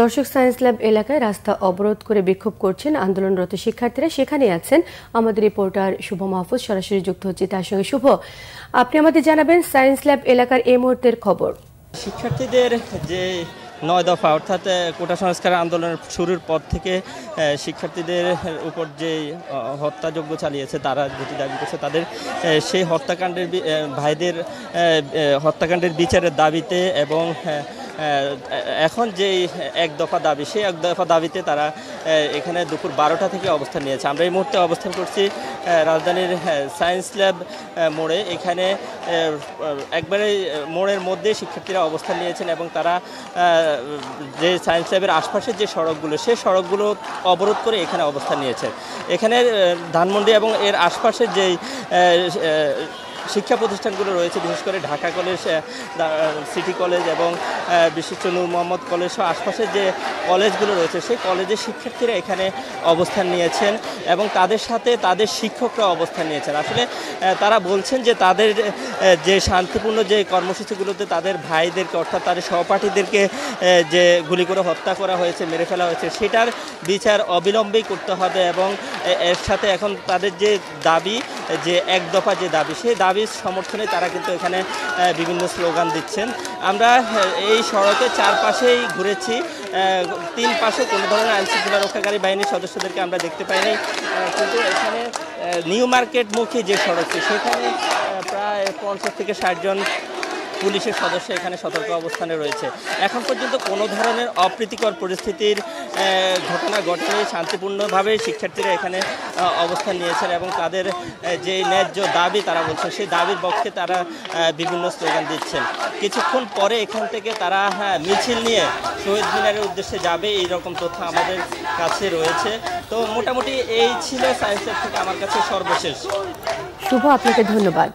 দর্শক, science lab এলাকায় রাস্তা অবরোধ করে বিক্ষোভ করছেন আন্দোলনরত শিক্ষার্থীরা। সেখানে আছেন আমাদের রিপোর্টার শুভ মাহফুজ, সরাসরি যুক্ত হচ্ছে তার সঙ্গে। শুভ, আপনি আমাদের জানাবেন সায়েন্স ল্যাব এলাকার এই মুহূর্তের খবর। শিক্ষার্থীদের যে 9 দফা অর্থাৎ কোটা সংস্কার আন্দোলনের শুরুর পর থেকে শিক্ষার্থীদের উপর যে হত্যাযজ্ঞ চালিয়েছে, তারা যেটি দাবি করছে তাদের সেই হত্যাকাণ্ডের ভাইদের হত্যাকাণ্ডের বিচারের দাবিতে এবং এখন যেই এক দফা দাবি, সেই এক দফা দাবিতে তারা এখানে দুপুর 12টা থেকে অবস্থান নিয়েছে। আমরা এই মুহূর্তে অবস্থান করছি রাজধানীর সায়েন্স ল্যাব মোড়ে। এখানে একবারে মোড়ের মধ্যে শিক্ষার্থীরা অবস্থান নিয়েছেন এবং তারা যে সায়েন্স ল্যাবের আশপাশের যে সড়কগুলো, সেই সড়কগুলো অবরোধ করে এখানে অবস্থান নিয়েছে। এখানে ধানমন্ডি এবং এর আশপাশের যেই শিক্ষা প্রতিষ্ঠানগুলো রয়েছে, বিশেষ করে ঢাকা কলেজ, সিটি কলেজ এবং বিশিষ্ট নূর মোহাম্মদ কলেজ সহ আশপাশের যে কলেজগুলো রয়েছে, সেই কলেজের শিক্ষার্থীরা এখানে অবস্থান নিয়েছেন এবং তাদের সাথে তাদের শিক্ষকরা অবস্থান নিয়েছেন। আসলে তারা বলছেন যে তাদের যে শান্তিপূর্ণ যে কর্মসূচিগুলোতে তাদের ভাইদেরকে অর্থাৎ তাদের সহপাঠীদেরকে যে গুলি করে হত্যা করা হয়েছে, মেরে ফেলা হয়েছে, সেটার বিচার অবিলম্বেই করতে হবে এবং এর সাথে এখন তাদের যে দাবি, যে এক দফা যে দাবি, সেই দাবির সমর্থনে তারা কিন্তু এখানে বিভিন্ন স্লোগান দিচ্ছেন। আমরা এই সড়কের চারপাশেই ঘুরেছি, তিন পাশে কোনো ধরনের আইনশৃঙ্খলা রক্ষাকারী বাহিনীর সদস্যদেরকে আমরা দেখতে পাইনি, কিন্তু এখানে নিউ মার্কেটমুখী যে সড়কটি, সেখানে প্রায় 50 থেকে 60 জন পুলিশের সদস্য এখানে সতর্ক অবস্থানে রয়েছে। এখন পর্যন্ত কোনো ধরনের অপ্রীতিকর পরিস্থিতির ঘটনা ঘটেনি। শান্তিপূর্ণভাবে শিক্ষার্থীরা এখানে অবস্থান নিয়েছেন এবং তাদের যে ন্যায্য দাবি তারা বলছেন, সেই দাবির পক্ষে তারা বিভিন্ন স্লোগান দিচ্ছেন। কিছুক্ষণ পরে এখান থেকে তারা মিছিল নিয়ে শহীদ মিনারের উদ্দেশ্যে যাবে, এই রকম তথ্য আমাদের কাছে রয়েছে। তো মোটামুটি এই ছিল সায়েন্স ল্যাব থেকে আমার কাছে সর্বশেষ। শুভ, আপনাকে ধন্যবাদ।